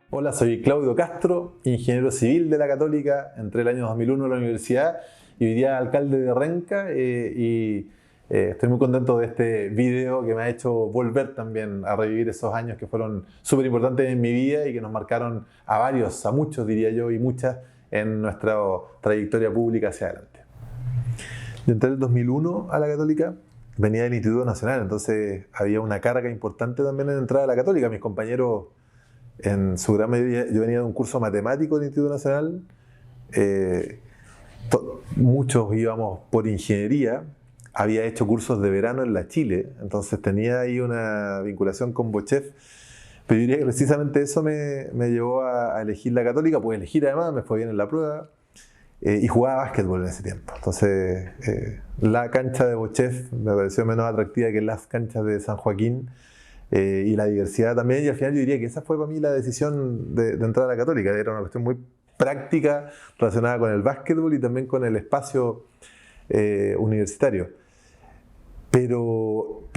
Hola, soy Claudio Castro, ingeniero civil de la Católica. Entré el año 2001 a la universidad y hoy día alcalde de Renca estoy muy contento de este video que me ha hecho volver también a revivir esos años que fueron súper importantes en mi vida y que nos marcaron a varios, a muchos diría yo y muchas en nuestra trayectoria pública hacia adelante. Yo entré en el 2001 a la Católica, venía del Instituto Nacional, entonces había una carga importante también en entrar a la Católica. Mis compañeros en su gran mayoría, yo venía de un curso matemático del Instituto Nacional, eh, muchos íbamos por ingeniería, había hecho cursos de verano en la Chile, entonces tenía ahí una vinculación con Bochef, pero yo diría que precisamente eso me llevó a elegir la Católica, pues elegir además, me fue bien en la prueba, y jugaba básquetbol en ese tiempo. Entonces, la cancha de Bochef me pareció menos atractiva que las canchas de San Joaquín, y la diversidad también, y al final yo diría que esa fue para mí la decisión de entrar a la Católica. Era una cuestión muy práctica relacionada con el básquetbol y también con el espacio universitario. Pero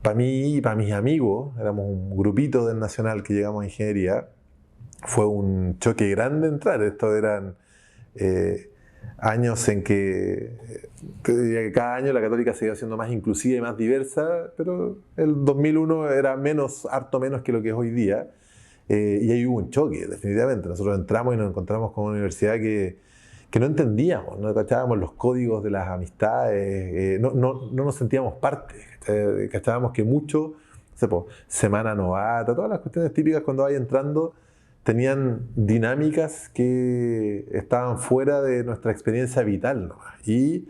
para mí y para mis amigos, éramos un grupito del Nacional que llegamos a ingeniería, fue un choque grande entrar. Estos eran años en que, te diría que cada año la Católica se iba haciendo más inclusiva y más diversa, pero el 2001 era harto menos que lo que es hoy día, y ahí hubo un choque, definitivamente. Nosotros entramos y nos encontramos con una universidad que no entendíamos, no cachábamos los códigos de las amistades, no nos sentíamos parte, cachábamos que mucho, no sé, semana novata, todas las cuestiones típicas cuando vais entrando, tenían dinámicas que estaban fuera de nuestra experiencia vital, ¿no? Y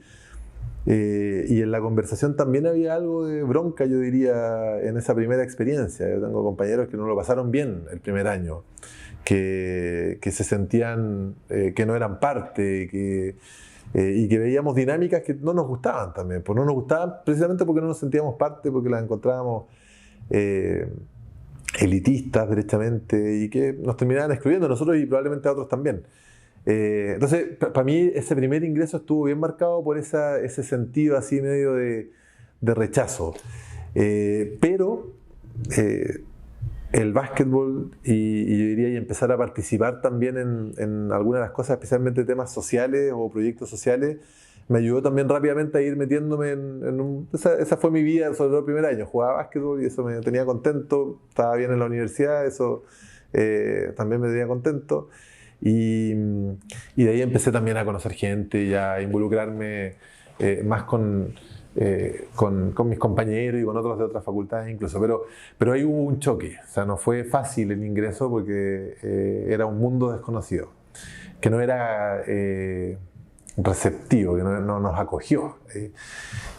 en la conversación también había algo de bronca, yo diría, en esa primera experiencia. Yo tengo compañeros que no lo pasaron bien el primer año, que se sentían que no eran parte, y que veíamos dinámicas que no nos gustaban también. Pues no nos gustaban precisamente porque no nos sentíamos parte, porque las encontrábamos elitistas derechamente y que nos terminaban excluyendo a nosotros y probablemente a otros también. Entonces, para mí ese primer ingreso estuvo bien marcado por ese sentido así medio de rechazo. Pero el básquetbol y yo diría y empezar a participar también en algunas de las cosas, especialmente temas sociales o proyectos sociales, me ayudó también rápidamente a ir metiéndome esa fue mi vida, sobre todo el primer año. Jugaba básquetbol y eso me tenía contento, estaba bien en la universidad, eso también me tenía contento. Y de ahí empecé también a conocer gente y a involucrarme más con mis compañeros y con otros de otras facultades incluso. Pero ahí hubo un choque, o sea, no fue fácil el ingreso porque era un mundo desconocido, que no era receptivo, que no nos acogió.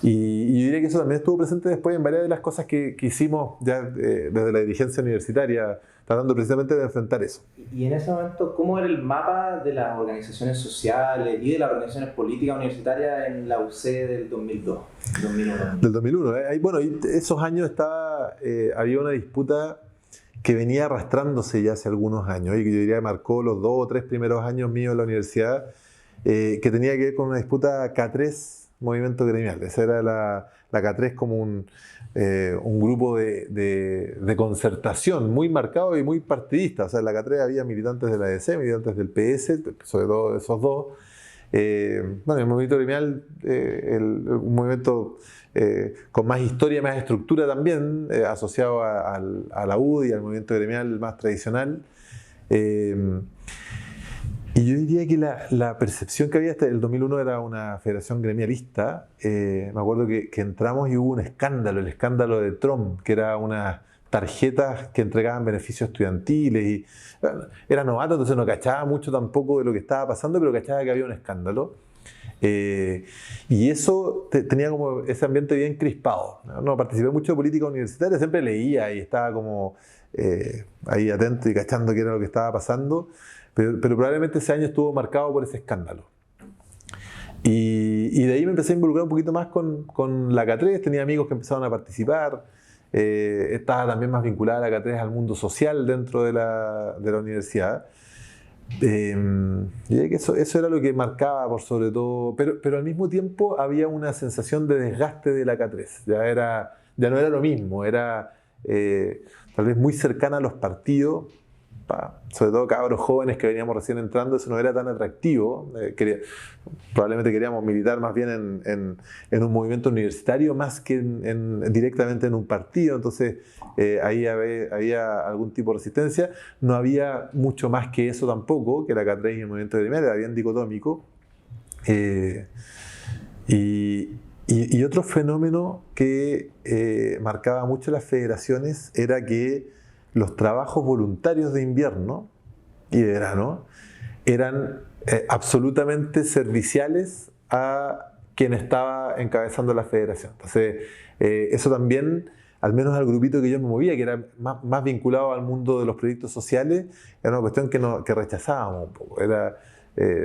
Y yo diría que eso también estuvo presente después en varias de las cosas que hicimos ya desde la dirigencia universitaria, tratando precisamente de enfrentar eso. Y en ese momento, ¿cómo era el mapa de las organizaciones sociales y de las organizaciones políticas universitarias en la UC del 2002, 2001? Del 2001. Bueno, y esos años había una disputa que venía arrastrándose ya hace algunos años y que yo diría que marcó los 2 o 3 primeros años míos en la universidad, que tenía que ver con una disputa K3 movimiento gremial. Esa era la K3 como un grupo de concertación muy marcado y muy partidista. O sea, en la K3 había militantes de la ADC, militantes del PS, sobre todo de esos dos. Bueno, el movimiento gremial, un movimiento con más historia, más estructura también, asociado a la UDI y al movimiento gremial más tradicional. Y yo diría que la percepción que había hasta el 2001 era una federación gremialista. Me acuerdo que entramos y hubo un escándalo, el escándalo de Trump, que era unas tarjetas que entregaban beneficios estudiantiles. Y, bueno, era novato, entonces no cachaba mucho tampoco de lo que estaba pasando, pero cachaba que había un escándalo. Y eso tenía como ese ambiente bien crispado. No participé mucho de política universitaria, siempre leía y estaba como ahí atento y cachando qué era lo que estaba pasando. Pero probablemente ese año estuvo marcado por ese escándalo. Y de ahí me empecé a involucrar un poquito más con la K3, tenía amigos que empezaron a participar, estaba también más vinculada la K3 al mundo social dentro de la universidad. Yo diría que eso era lo que marcaba por sobre todo, pero al mismo tiempo había una sensación de desgaste de la K3, ya no era lo mismo, era tal vez muy cercana a los partidos. sobre todo cabros jóvenes que veníamos recién entrando, eso no era tan atractivo. Probablemente queríamos militar más bien en un movimiento universitario más que directamente en un partido, entonces ahí había algún tipo de resistencia. No había mucho más que eso tampoco, que la K3 y el movimiento gremial, era bien dicotómico. Y otro fenómeno que marcaba mucho las federaciones era que los trabajos voluntarios de invierno y de verano eran absolutamente serviciales a quien estaba encabezando la federación. Entonces, eso también, al menos al grupito que yo me movía, que era más vinculado al mundo de los proyectos sociales, era una cuestión que rechazábamos un poco.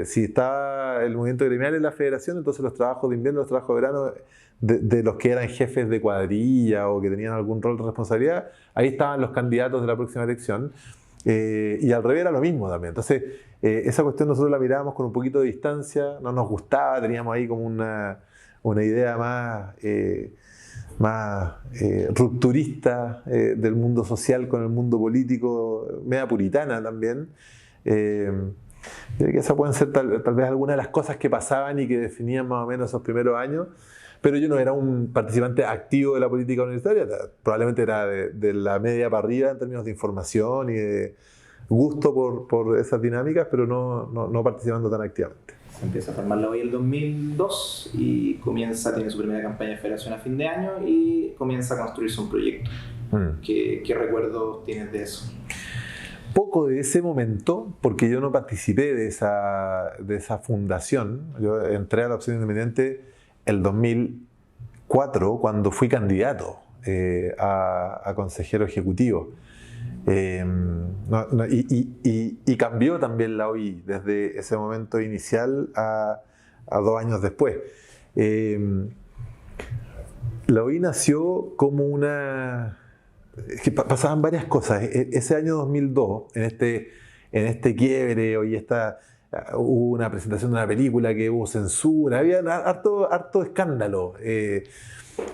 Si estaba el movimiento gremial en la federación, entonces los trabajos de invierno, los trabajos de verano de los que eran jefes de cuadrilla o que tenían algún rol de responsabilidad, ahí estaban los candidatos de la próxima elección. Y al revés era lo mismo también. Entonces, esa cuestión nosotros la mirábamos con un poquito de distancia, no nos gustaba, teníamos ahí como una idea más rupturista del mundo social con el mundo político, media puritana también. Yo creo que esas pueden ser tal vez algunas de las cosas que pasaban y que definían más o menos esos primeros años, pero yo no era un participante activo de la política universitaria, probablemente era de la media para arriba en términos de información y de gusto por esas dinámicas, pero no participando tan activamente. Se empieza a formar la OI el 2002 y tiene su primera campaña de federación a fin de año y comienza a construirse un proyecto. ¿Qué recuerdos tienes de eso? Poco de ese momento, porque yo no participé de esa fundación. Yo entré a la opción independiente el 2004, cuando fui candidato a consejero ejecutivo. Y cambió también la OI desde ese momento inicial a 2 años después. La OI nació como una... Es que pasaban varias cosas. Ese año 2002, en este quiebre, hubo una presentación de una película que hubo censura, había harto escándalo.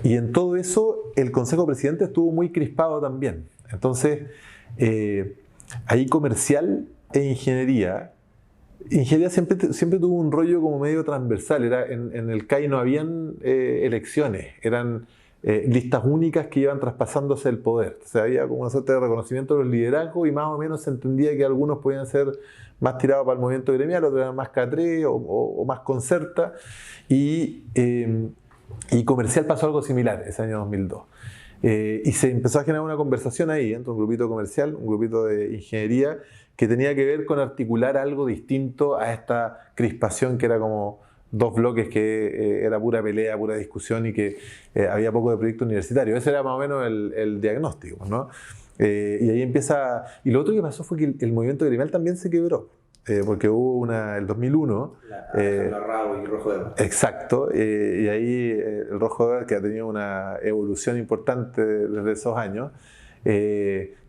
Y en todo eso, el Consejo Presidente estuvo muy crispado también. Entonces, ahí comercial e ingeniería siempre tuvo un rollo como medio transversal. En el CAI no habían elecciones, eran listas únicas que iban traspasándose el poder. O sea, había como una suerte de reconocimiento de los liderazgos y más o menos se entendía que algunos podían ser más tirados para el movimiento gremial, otros eran más K3 o más Concerta. Y comercial pasó algo similar ese año 2002. Y se empezó a generar una conversación ahí entre un grupito comercial, un grupito de ingeniería, que tenía que ver con articular algo distinto a esta crispación que era como 2 bloques que era pura pelea, pura discusión y que había poco de proyecto universitario. Ese era más o menos el diagnóstico, ¿no? Y ahí empieza... Y lo otro que pasó fue que el movimiento gremial también se quebró. Porque hubo el 2001... La RAO y Rojo de Mar. Exacto. Y ahí el Rojo de Mar, que ha tenido una evolución importante desde esos años,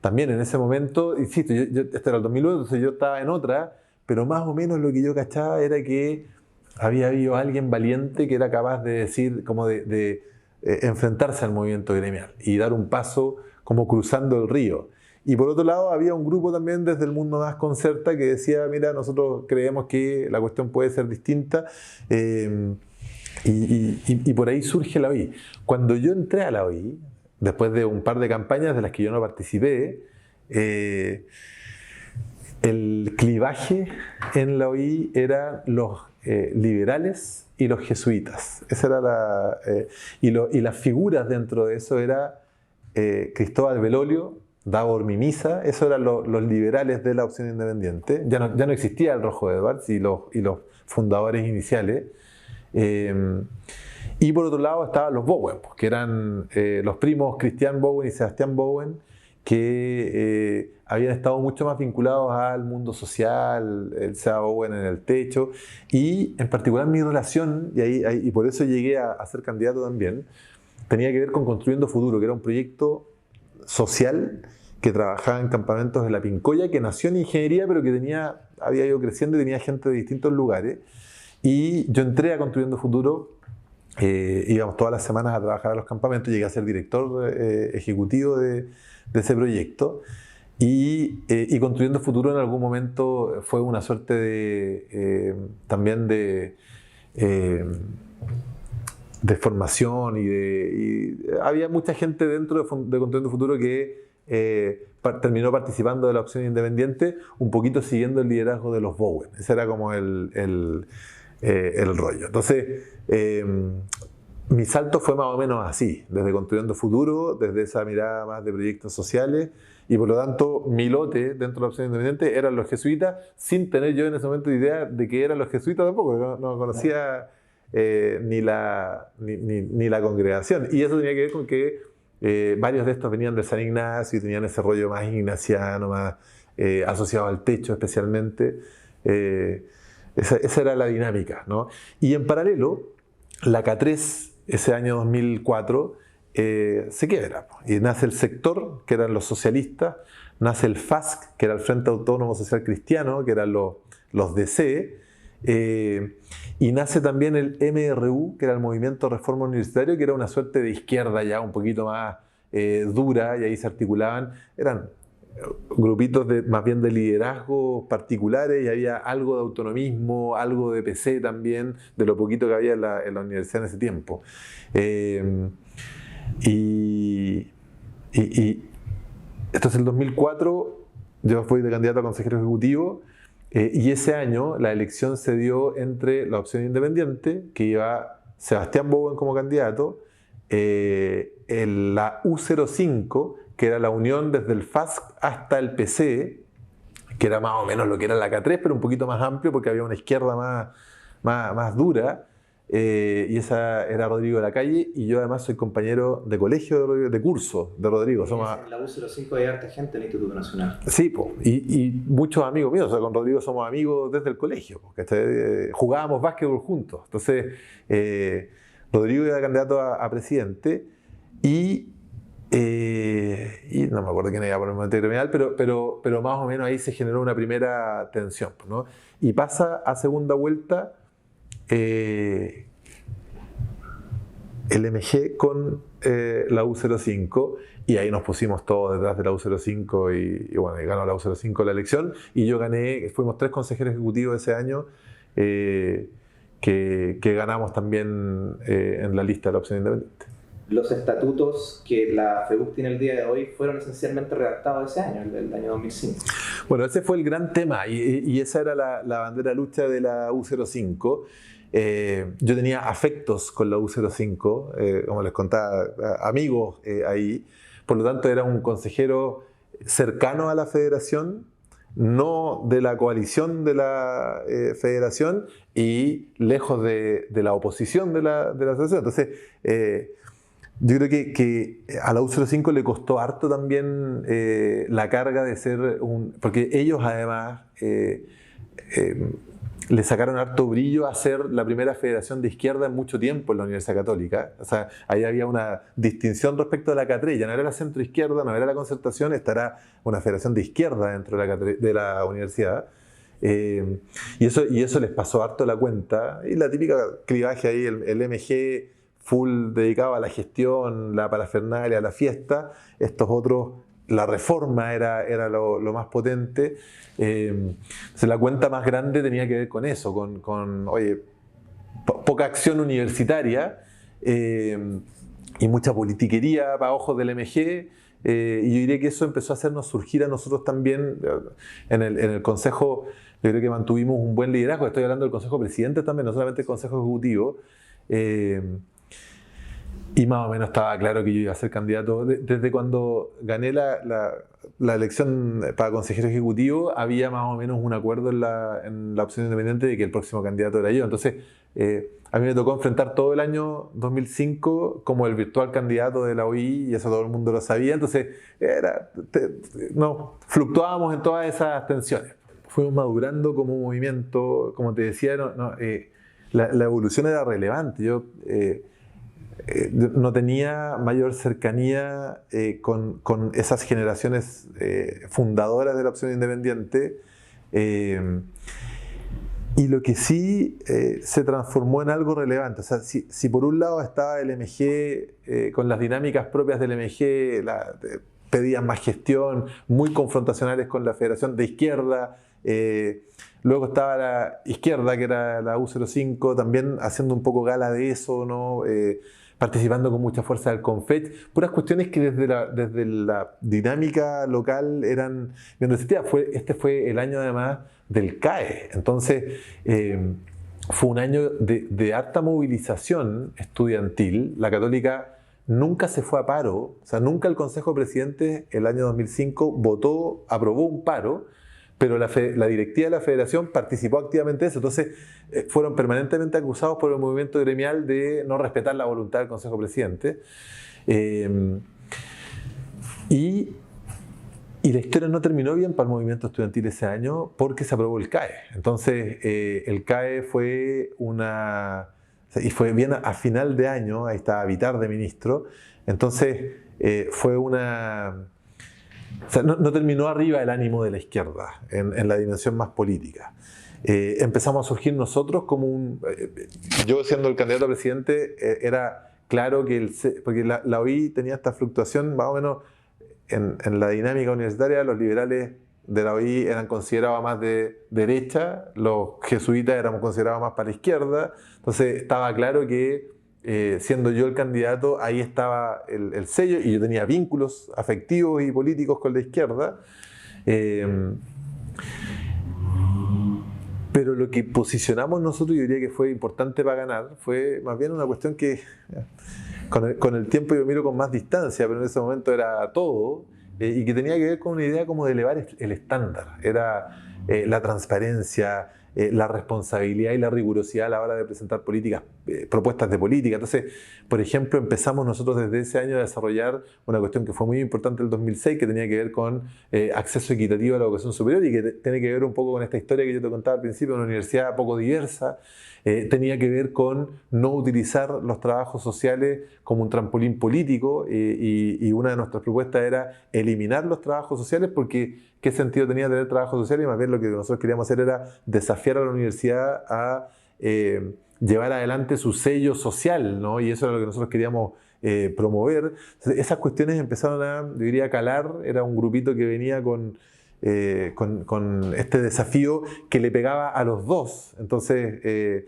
también en ese momento, insisto, este era el 2001, entonces yo estaba en otra, pero más o menos lo que yo cachaba era que había habido alguien valiente que era capaz de decir, como de enfrentarse al movimiento gremial y dar un paso como cruzando el río. Y por otro lado había un grupo también desde el mundo más Concerta que decía, mira, nosotros creemos que la cuestión puede ser distinta, y por ahí surge la OI. Cuando yo entré a la OI, después de un par de campañas de las que yo no participé, el clivaje en la OI eran los liberales y los jesuitas. Esa era y las figuras dentro de eso era Cristóbal Belolio, Davor Mimisa, esos eran los liberales de la opción independiente. Ya no existía el Rojo de Edwards y los fundadores iniciales. Y por otro lado estaban los Bowen, que eran los primos Cristian Bowen y Sebastián Bowen, que habían estado mucho más vinculados al mundo social, el Seba Bowen en el techo, y en particular mi relación, y por eso llegué a ser candidato también, tenía que ver con Construyendo Futuro, que era un proyecto social que trabajaba en campamentos de la Pincoya, que nació en ingeniería, pero que había ido creciendo y tenía gente de distintos lugares. Y yo entré a Construyendo Futuro, íbamos todas las semanas a trabajar a los campamentos, llegué a ser director ejecutivo de ese proyecto. Y Construyendo Futuro en algún momento fue una suerte también de formación y había mucha gente dentro de Construyendo Futuro que terminó participando de la opción independiente, un poquito siguiendo el liderazgo de los Bowen. Ese era como el rollo. Entonces, mi salto fue más o menos así, desde Construyendo Futuro, desde esa mirada más de proyectos sociales, y por lo tanto mi lote dentro de la opción independiente eran los jesuitas, sin tener yo en ese momento idea de que eran los jesuitas tampoco, no conocía ni la congregación. Y eso tenía que ver con que varios de estos venían de San Ignacio y tenían ese rollo más ignaciano, más asociado al techo especialmente. Esa era la dinámica, ¿no? Y en paralelo, la K3, ese año 2004, se quiebra. Y nace el sector, que eran los socialistas, nace el FASC, que era el Frente Autónomo Social Cristiano, que eran los DC, y nace también el MRU, que era el Movimiento Reforma Universitario, que era una suerte de izquierda ya un poquito más dura, y ahí se articulaban, eran grupitos más bien de liderazgos particulares, y había algo de autonomismo, algo de PC también, de lo poquito que había en la universidad en ese tiempo. Entonces, el 2004 yo fui de candidato a consejero ejecutivo, y ese año la elección se dio entre la opción independiente, que iba Sebastián Bowen como candidato, la U05, que era la unión desde el FASC hasta el PC, que era más o menos lo que era la K3, pero un poquito más amplio porque había una izquierda más dura, y esa era Rodrigo de la Calle, y yo además soy compañero de colegio, de curso de Rodrigo. En la U05 hay harta gente en el Instituto Nacional. Sí, y muchos amigos míos, o sea, con Rodrigo somos amigos desde el colegio, porque jugábamos básquetbol juntos. Entonces, Rodrigo era candidato a presidente, y no me acuerdo quién era por el momento criminal, pero más o menos ahí se generó una primera tensión, ¿no? Y pasa a segunda vuelta el MG con la U05, y ahí nos pusimos todos detrás de la U05, y bueno, y ganó la U05 la elección, y yo gané. Fuimos 3 consejeros ejecutivos ese año, que ganamos también en la lista de la opción independiente. Los estatutos que la FEUC tiene el día de hoy fueron esencialmente redactados ese año, el año 2005. Bueno, ese fue el gran tema, y esa era la bandera lucha de la U05. Yo tenía afectos con la U05, como les contaba, amigos ahí. Por lo tanto, era un consejero cercano a la federación, no de la coalición de la federación, y lejos de la oposición de la asociación. Entonces, yo creo que a la U05 le costó harto también la carga de ser porque ellos además le sacaron harto brillo a ser la primera federación de izquierda en mucho tiempo en la Universidad Católica. O sea, ahí había una distinción respecto de la K3, ya no era la centro-izquierda, no era la Concertación, esta era una federación de izquierda dentro de la universidad. Y eso les pasó harto la cuenta, y la típica clivaje ahí, el MG full dedicado a la gestión, la parafernalia, la fiesta. Estos otros, la reforma era lo más potente. Entonces la cuenta más grande tenía que ver con eso, con poca acción universitaria, y mucha politiquería para ojos del MG. Y yo diría que eso empezó a hacernos surgir a nosotros también en el Consejo. Yo creo que mantuvimos un buen liderazgo. Estoy hablando del Consejo Presidente también, no solamente el Consejo Ejecutivo. Y más o menos estaba claro que yo iba a ser candidato. Desde cuando gané la elección para consejero ejecutivo, había más o menos un acuerdo en la opción independiente de que el próximo candidato era yo. Entonces, a mí me tocó enfrentar todo el año 2005 como el virtual candidato de la OI, y eso todo el mundo lo sabía. Entonces, fluctuábamos en todas esas tensiones. Fuimos madurando como movimiento, como te decía, la evolución era relevante. Yo no tenía mayor cercanía con esas generaciones fundadoras de la opción independiente, y lo que sí se transformó en algo relevante. O sea, si por un lado estaba el MG con las dinámicas propias del MG, pedían más gestión, muy confrontacionales con la Federación de Izquierda. Luego estaba la izquierda, que era la U05, también haciendo un poco gala de eso, ¿no? Participando con mucha fuerza del Confech. Puras cuestiones que desde la dinámica local eran bien receptivas. Este fue el año además del CAE. Entonces, fue un año de harta movilización estudiantil. La Católica nunca se fue a paro, o sea, nunca el Consejo de Presidentes el año 2005 aprobó un paro, pero la directiva de la Federación participó activamente de eso. Entonces, fueron permanentemente acusados por el movimiento gremial de no respetar la voluntad del Consejo de Presidentes. Y la historia no terminó bien para el movimiento estudiantil ese año porque se aprobó el CAE. Entonces, el CAE fue y fue bien a final de año, ahí estaba Vitar de ministro. Entonces, fue o sea, no terminó arriba el ánimo de la izquierda en la dimensión más política. Empezamos a surgir nosotros como yo siendo el candidato a presidente, era claro que porque la OI tenía esta fluctuación más o menos en la dinámica universitaria. Los liberales de la OI eran considerados más de derecha, los jesuitas éramos considerados más para la izquierda. Entonces estaba claro que siendo yo el candidato, ahí estaba el sello, y yo tenía vínculos afectivos y políticos con la izquierda. Pero lo que posicionamos nosotros, yo diría que fue importante para ganar, fue más bien una cuestión que con el tiempo yo miro con más distancia, pero en ese momento era todo, y que tenía que ver con una idea como de elevar el estándar. Era la transparencia, la responsabilidad y la rigurosidad a la hora de presentar propuestas de política. Entonces, por ejemplo, empezamos nosotros desde ese año a desarrollar una cuestión que fue muy importante en el 2006, que tenía que ver con acceso equitativo a la educación superior, y que tiene que ver un poco con esta historia que yo te contaba al principio, una universidad poco diversa. Tenía que ver con no utilizar los trabajos sociales como un trampolín político, y una de nuestras propuestas era eliminar los trabajos sociales, porque ¿qué sentido tenía tener trabajos sociales? Y más bien lo que nosotros queríamos hacer era desafiar a la universidad a llevar adelante su sello social, ¿no? Y eso era lo que nosotros queríamos promover. Entonces, esas cuestiones empezaron yo diría, a calar. Era un grupito que venía con este desafío que le pegaba a los dos. Entonces,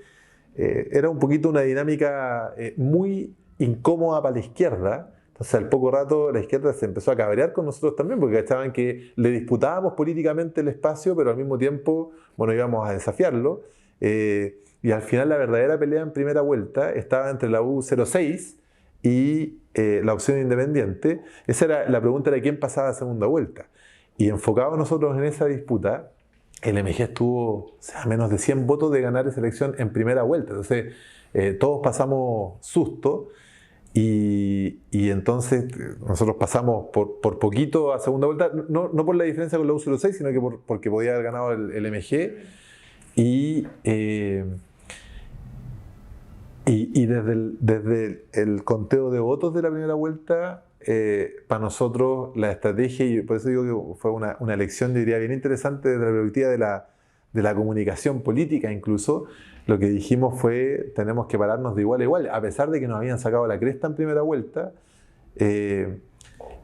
era un poquito una dinámica muy incómoda para la izquierda. Entonces, al poco rato, la izquierda se empezó a cabrear con nosotros también, porque cachaban que le disputábamos políticamente el espacio, pero al mismo tiempo, bueno, íbamos a desafiarlo. Y al final, la verdadera pelea en primera vuelta estaba entre la U06 y la opción independiente. La pregunta era quién pasaba a segunda vuelta. Y enfocados nosotros en esa disputa, el MG estuvo a menos de 100 votos de ganar esa elección en primera vuelta. Entonces, todos pasamos susto, y entonces nosotros pasamos por poquito a segunda vuelta, no por la diferencia con la U06, sino que porque podía haber ganado el MG. Y desde el conteo de votos de la primera vuelta, para nosotros la estrategia, y por eso digo que fue una elección, yo diría, bien interesante desde la perspectiva de la comunicación política. Incluso lo que dijimos fue: tenemos que pararnos de igual a igual. A pesar de que nos habían sacado la cresta en primera vuelta,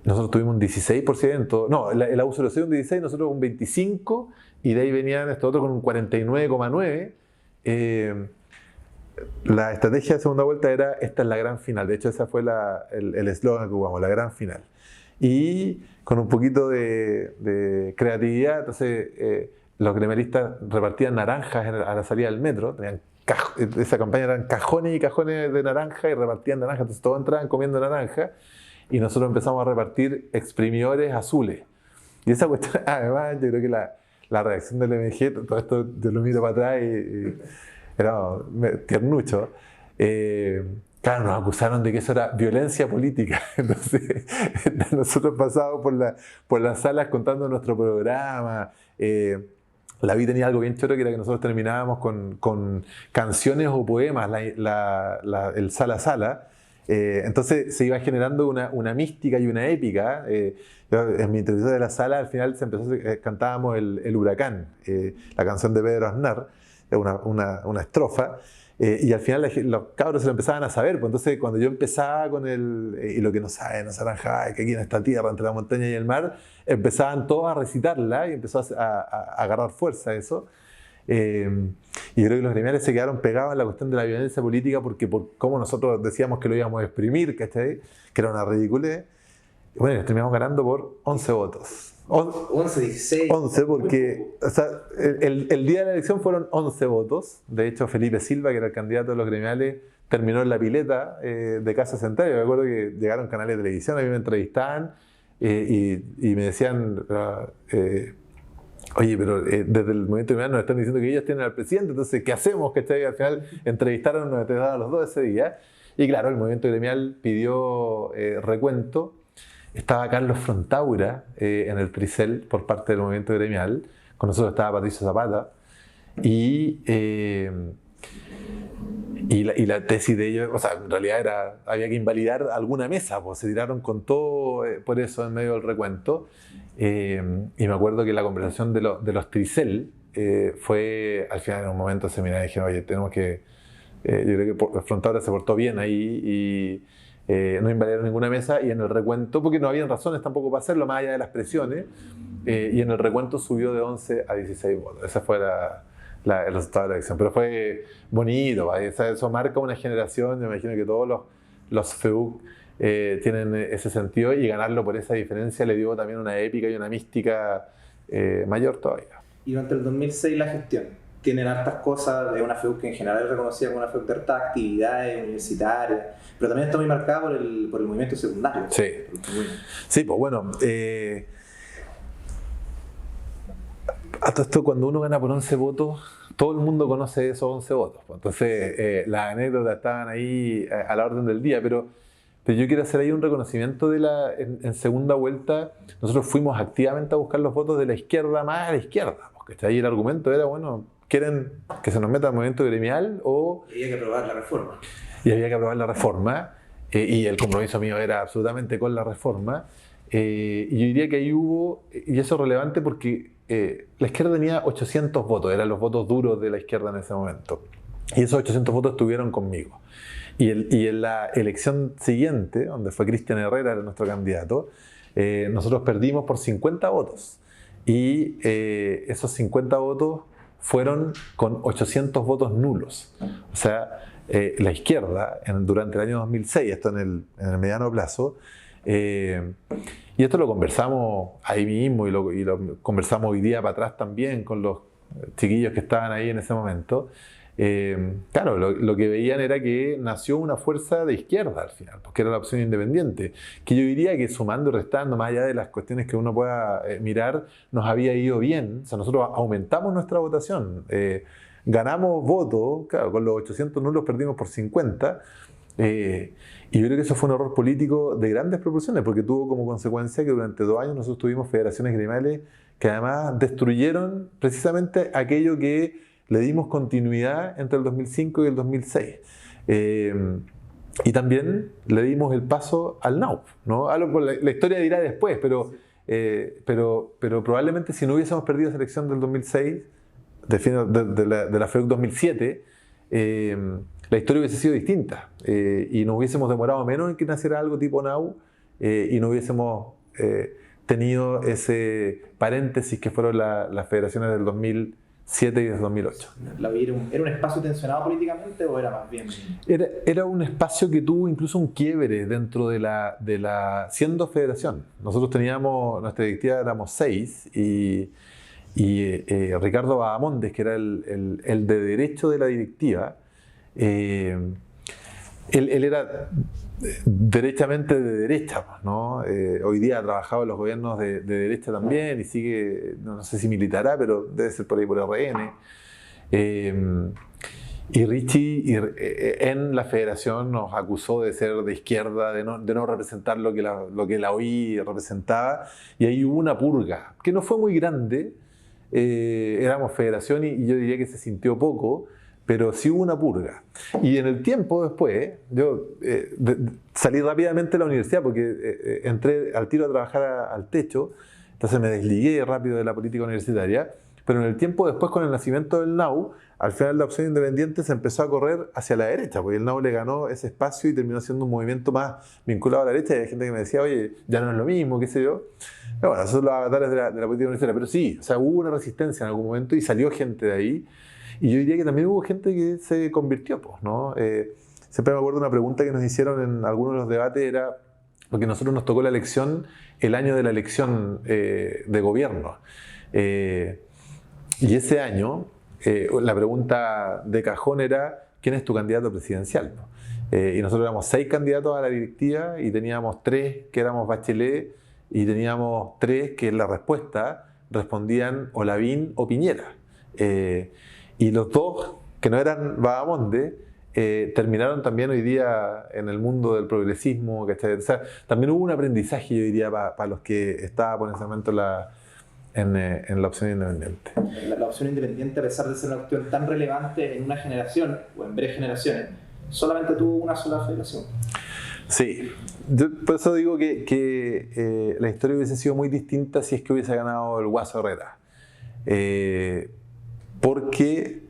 nosotros tuvimos un 16%, no, la U06 un 16%, nosotros un 25%, y de ahí venían estos otros con un 49,9%. La estrategia de segunda vuelta era: esta es la gran final. De hecho, ese fue el eslogan que jugamos, la gran final. Y con un poquito de creatividad, entonces los gremialistas repartían naranjas a la salida del metro. Esa campaña eran cajones y cajones de naranja, y repartían naranjas. Entonces todos entraban comiendo naranja, y nosotros empezamos a repartir exprimidores azules. Y esa cuestión, además, yo creo que la reacción del MG, todo esto yo lo miro para atrás y era tiernucho. Claro, nos acusaron de que eso era violencia política. Entonces, nosotros pasábamos por las salas contando nuestro programa. La Vi tenía algo bien choro, que era que nosotros terminábamos con canciones o poemas, el sala a sala. Entonces se iba generando una mística y una épica. En mi introducción de la sala, al final cantábamos el Huracán, la canción de Pedro Aznar, una estrofa. Y al final los cabros se lo empezaban a saber. Pues entonces cuando yo empezaba con y lo que no saben, no sabrán jamás, que aquí en esta tierra, entre la montaña y el mar, empezaban todos a recitarla y empezó a agarrar fuerza eso. Y creo que los gremiales se quedaron pegados en la cuestión de la violencia política porque por cómo nosotros decíamos que lo íbamos a exprimir, ¿cachai? Que era una ridiculez. Y bueno, nos terminamos ganando por 11 votos. 11, 16. 11 porque o sea, el día de la elección fueron 11 votos. De hecho, Felipe Silva, que era el candidato de los gremiales, terminó en la pileta de Casa Central. Me acuerdo que llegaron canales de televisión, a mí me entrevistaban y me decían... Oye, pero desde el movimiento gremial nos están diciendo que ellos tienen al presidente, entonces, ¿qué hacemos? ¿Cachai? Al final entrevistaron, nos entrevistaron a los dos ese día. Y claro, el movimiento gremial pidió recuento. Estaba Carlos Frontaura en el Tricel por parte del movimiento gremial. Con nosotros estaba Patricio Zapata. Y la tesis de ellos, o sea, en realidad había que invalidar alguna mesa, pues se tiraron con todo por eso en medio del recuento. Y me acuerdo que la conversación de los Tricel fue, al final en un momento se miraron y dijeron, oye, tenemos que, yo creo que Frontaura se portó bien ahí y no invalidaron ninguna mesa y en el recuento, porque no habían razones tampoco para hacerlo, más allá de las presiones, y en el recuento subió de 11 a 16 votos. Ese fue el resultado de la elección. Pero fue bonito, eso marca una generación. Yo me imagino que todos los FEUC tienen ese sentido y ganarlo por esa diferencia le dio también una épica y una mística mayor todavía. Y durante el 2006 la gestión. Tienen hartas cosas de una FEUC que en general es reconocida como una FEUC de hartas actividades universitarias, pero también está muy marcada por el movimiento secundario. Sí, sí, pues bueno, a todo esto cuando uno gana por 11 votos, todo el mundo conoce esos 11 votos. Entonces las anécdotas estaban ahí a la orden del día, pero yo quiero hacer ahí un reconocimiento en segunda vuelta. Nosotros fuimos activamente a buscar los votos de la izquierda más a la izquierda, porque ahí el argumento era, bueno, ¿quieren que se nos meta el movimiento gremial o...? Y había que aprobar la reforma. Y había que aprobar la reforma, y el compromiso mío era absolutamente con la reforma. Y yo diría que ahí hubo, y eso es relevante porque la izquierda tenía 800 votos, eran los votos duros de la izquierda en ese momento. Y esos 800 votos estuvieron conmigo. Y en la elección siguiente, donde fue Cristian Herrera, era nuestro candidato, nosotros perdimos por 50 votos. Y esos 50 votos fueron con 800 votos nulos. O sea, la izquierda, durante el año 2006, esto en el mediano plazo, y esto lo conversamos ahí mismo y lo conversamos hoy día para atrás también con los chiquillos que estaban ahí en ese momento. Claro, lo que veían era que nació una fuerza de izquierda al final, porque era la opción independiente, que yo diría que sumando y restando, más allá de las cuestiones que uno pueda mirar, nos había ido bien. O sea, nosotros aumentamos nuestra votación, ganamos votos, claro, con los 800 nulos perdimos por 50, y yo creo que eso fue un error político de grandes proporciones, porque tuvo como consecuencia que durante 2 años nosotros tuvimos federaciones gremiales que además destruyeron precisamente aquello que le dimos continuidad entre el 2005 y el 2006. Y también le dimos el paso al NAUP, ¿no? La historia dirá después, pero probablemente si no hubiésemos perdido esa elección del 2006, de la FEUC 2007, la historia hubiese sido distinta y nos hubiésemos demorado menos en que naciera algo tipo NAU y no hubiésemos tenido ese paréntesis que fueron las federaciones del 2007 y del 2008. ¿Era un espacio tensionado políticamente o era más bien...? Era un espacio que tuvo incluso un quiebre dentro de la siendo federación. Nosotros teníamos, nuestra directiva éramos 6 y Ricardo Bahamondes, que era el de derecho de la directiva, él era derechamente de derecha, ¿no? Hoy día ha trabajado en los gobiernos de derecha también y sigue, no sé si militará, pero debe ser por ahí por RN. Y Richie en la federación nos acusó de ser de izquierda, de no representar lo que la OI representaba, y ahí hubo una purga, que no fue muy grande, éramos federación y yo diría que se sintió poco, pero sí hubo una purga. Y en el tiempo después, yo salí rápidamente de la universidad porque entré al tiro a trabajar al techo, entonces me desligué rápido de la política universitaria, pero en el tiempo después, con el nacimiento del NAU, al final la opción independiente se empezó a correr hacia la derecha, porque el NAU le ganó ese espacio y terminó siendo un movimiento más vinculado a la derecha, y hay gente que me decía, oye, ya no es lo mismo, qué sé yo. Pero bueno, esos son los avatares de la política universitaria, pero sí, o sea, hubo una resistencia en algún momento y salió gente de ahí, y yo diría que también hubo gente que se convirtió, pues, ¿no? Siempre me acuerdo de una pregunta que nos hicieron en algunos de los debates, era, porque a nosotros nos tocó la elección, el año de la elección de gobierno. Y ese año, la pregunta de cajón era, ¿quién es tu candidato presidencial? Y nosotros éramos 6 candidatos a la directiva y teníamos 3 que éramos Bachelet y teníamos 3 que en la respuesta respondían o Lavín o Piñera. Y los 2, que no eran Vagamonde, terminaron también hoy día en el mundo del progresismo, ¿cachai? O sea, también hubo un aprendizaje, yo diría, para los que estaban por ese momento en la opción independiente. La opción independiente, a pesar de ser una cuestión tan relevante en una generación o en varias generaciones, solamente tuvo una sola federación. Sí, yo por eso digo que la historia hubiese sido muy distinta si es que hubiese ganado el Guaso Herrera. Porque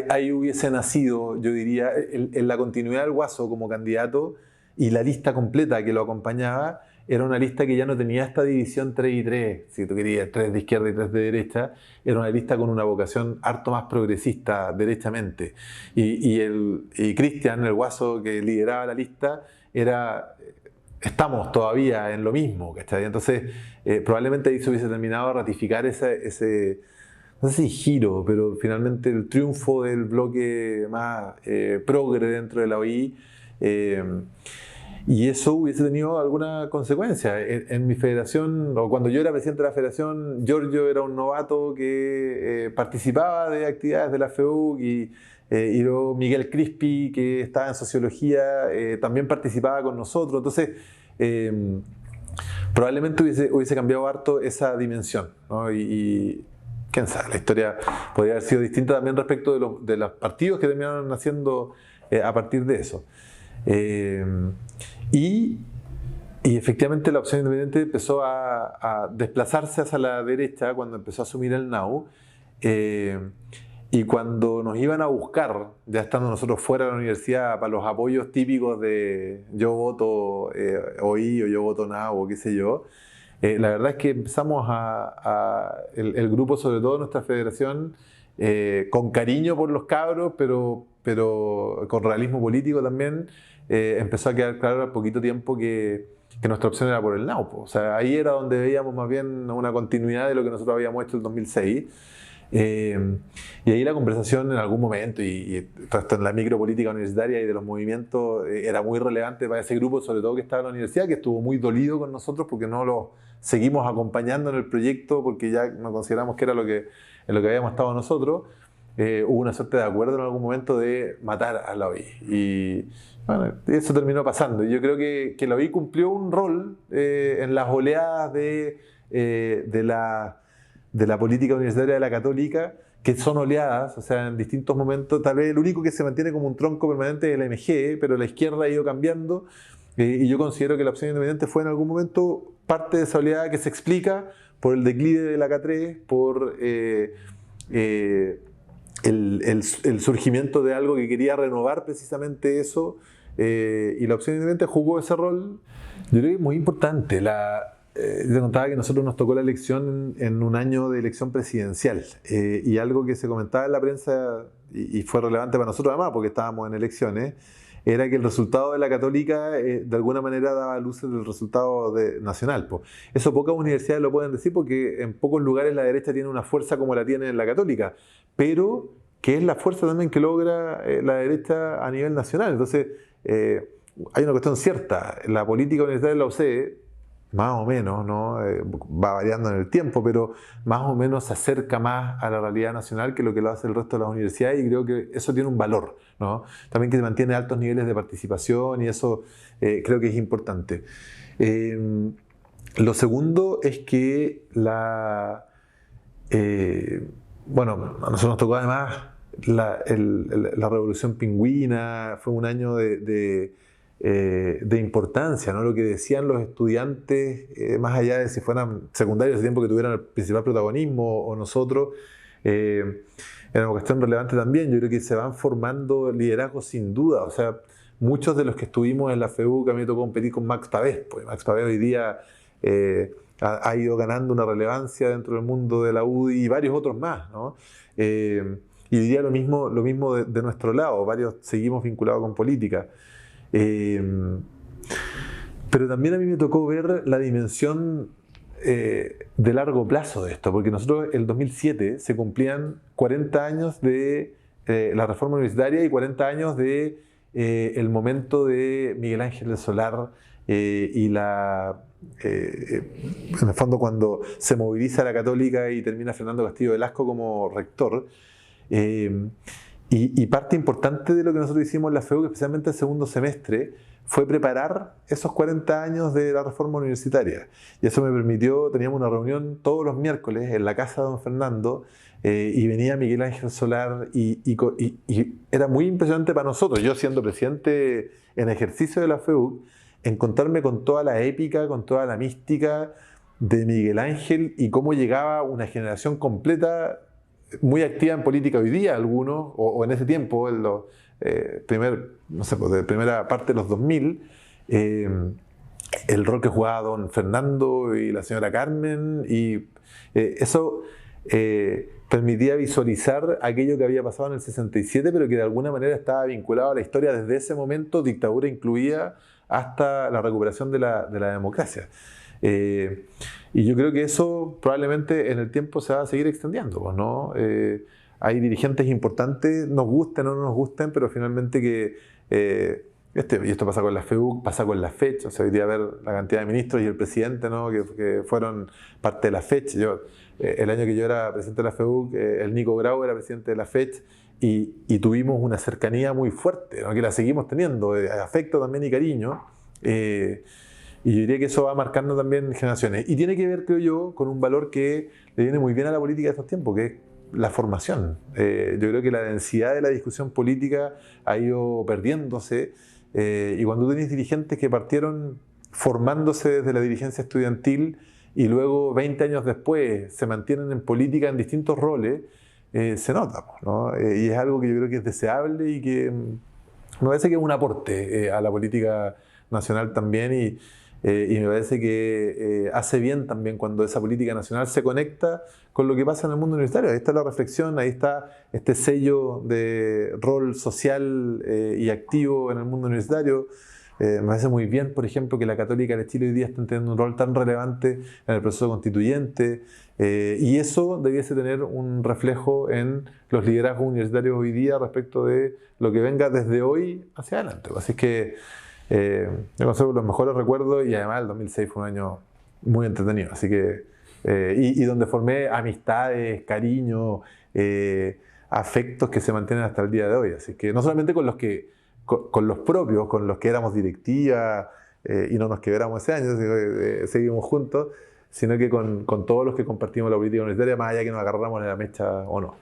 ahí hubiese nacido, yo diría, en la continuidad del Guaso como candidato y la lista completa que lo acompañaba, era una lista que ya no tenía esta división 3 y 3, si tú querías 3 de izquierda y 3 de derecha, era una lista con una vocación harto más progresista derechamente. Y Cristian, el Guaso que lideraba la lista, estamos todavía en lo mismo, ¿cachai? Entonces, probablemente ahí se hubiese terminado de ratificar ese no sé si giro, pero finalmente el triunfo del bloque más progre dentro de la OI. Y eso hubiese tenido alguna consecuencia. En mi federación, o cuando yo era presidente de la federación, Giorgio era un novato que participaba de actividades de la FEUC y luego Miguel Crispi, que estaba en sociología, también participaba con nosotros. Entonces, probablemente hubiese cambiado harto esa dimensión, ¿no? Y quién sabe, la historia podría haber sido distinta también respecto de los partidos que terminaron naciendo a partir de eso. Y efectivamente la opción independiente empezó a desplazarse hacia la derecha cuando empezó a asumir el NAU, y cuando nos iban a buscar, ya estando nosotros fuera de la universidad, para los apoyos típicos de yo voto OI o yo voto NAU o qué sé yo, la verdad es que empezamos el grupo, sobre todo nuestra federación, con cariño por los cabros, pero con realismo político también, empezó a quedar claro al poquito tiempo que nuestra opción era por el NAU. O sea, ahí era donde veíamos más bien una continuidad de lo que nosotros habíamos hecho en el 2006. Y ahí la conversación en algún momento, y esto en la micropolítica universitaria y de los movimientos, era muy relevante para ese grupo, sobre todo que estaba en la universidad, que estuvo muy dolido con nosotros porque no lo seguimos acompañando en el proyecto porque ya no consideramos que era en lo que habíamos estado nosotros. Hubo una suerte de acuerdo en algún momento de matar a la OI. Y bueno, eso terminó pasando. Y yo creo que la OI cumplió un rol en las oleadas de la política universitaria de la Católica, que son oleadas, o sea, en distintos momentos. Tal vez el único que se mantiene como un tronco permanente es el MG, pero la izquierda ha ido cambiando. Y yo considero que la opción independiente fue en algún momento parte de esa oleada que se explica por el declive de la K3, por el surgimiento de algo que quería renovar precisamente eso, y la opción independiente jugó ese rol. Yo creo que es muy importante. Yo te contaba que a nosotros nos tocó la elección en un año de elección presidencial, y algo que se comentaba en la prensa y fue relevante para nosotros además porque estábamos en elecciones, era que el resultado de la Católica de alguna manera daba luces del resultado nacional. Eso pocas universidades lo pueden decir porque en pocos lugares la derecha tiene una fuerza como la tiene en la Católica, pero que es la fuerza también que logra la derecha a nivel nacional. Entonces, hay una cuestión cierta. La política universitaria de la UCE, más o menos, ¿no? Va variando en el tiempo, pero más o menos se acerca más a la realidad nacional que lo que lo hace el resto de las universidades, y creo que eso tiene un valor, ¿no? También que se mantiene altos niveles de participación, y eso creo que es importante. Lo segundo es que bueno, a nosotros nos tocó además la Revolución Pingüina. Fue un año de importancia, ¿no? Lo que decían los estudiantes, más allá de si fueran secundarios, ese tiempo que tuvieran el principal protagonismo o nosotros, en una cuestión relevante también. Yo creo que se van formando liderazgos sin duda. O sea, muchos de los que estuvimos en la FEUC, a mí me tocó competir con Max Pavés, pues Max Pavés hoy día ha ido ganando una relevancia dentro del mundo de la UDI y varios otros más, ¿no? Y diría lo mismo de nuestro lado, varios seguimos vinculados con política. Pero también a mí me tocó ver la dimensión de largo plazo de esto, porque nosotros el 2007 se cumplían 40 años de la reforma universitaria y 40 años de el momento de Miguel Ángel del Solar y en el fondo cuando se moviliza la Católica y termina Fernando Castillo Velasco como rector. Y parte importante de lo que nosotros hicimos en la FEUC, especialmente el segundo semestre, fue preparar esos 40 años de la reforma universitaria. Y eso me permitió, teníamos una reunión todos los miércoles en la casa de don Fernando, y venía Miguel Ángel Solar, y era muy impresionante para nosotros, yo siendo presidente en ejercicio de la FEUC, encontrarme con toda la épica, con toda la mística de Miguel Ángel y cómo llegaba una generación completa muy activa en política hoy día, algunos, o en ese tiempo, en los de primera parte de los 2000, el rol que jugaba don Fernando y la señora Carmen, y eso permitía visualizar aquello que había pasado en el 67, pero que de alguna manera estaba vinculado a la historia desde ese momento, dictadura incluida, hasta la recuperación de la democracia. Y yo creo que eso probablemente en el tiempo se va a seguir extendiendo, pues, ¿no? Hay dirigentes importantes, nos gusten o no nos gusten, pero finalmente y esto pasa con la FEUC, pasa con la FECH, o sea, hoy día ver la cantidad de ministros y el presidente, ¿no? que fueron parte de la FECH. El año que yo era presidente de la FEUC, el Nico Grau era presidente de la FECH, y tuvimos una cercanía muy fuerte, ¿no? Que la seguimos teniendo, afecto también y cariño. Y yo diría que eso va marcando también generaciones. Y tiene que ver, creo yo, con un valor que le viene muy bien a la política de estos tiempos, que es la formación. Yo creo que la densidad de la discusión política ha ido perdiéndose, y cuando tenés dirigentes que partieron formándose desde la dirigencia estudiantil y luego 20 años después se mantienen en política en distintos roles, se nota, ¿no? Y es algo que yo creo que es deseable y que me parece que es un aporte a la política nacional también, y me parece que hace bien también cuando esa política nacional se conecta con lo que pasa en el mundo universitario. Ahí está la reflexión, ahí está este sello de rol social y activo en el mundo universitario. Me parece muy bien, por ejemplo, que la Católica de Chile hoy día está teniendo un rol tan relevante en el proceso constituyente, y eso debiese tener un reflejo en los liderazgos universitarios hoy día respecto de lo que venga desde hoy hacia adelante. Así es que yo conservo los mejores recuerdos, y además el 2006 fue un año muy entretenido, así que y donde formé amistades, cariño, afectos que se mantienen hasta el día de hoy. Así que no solamente con los propios, con los que éramos directiva y no nos quebramos ese año, seguimos juntos, sino que con todos los que compartimos la política universitaria, más allá que nos agarramos en la mecha o no.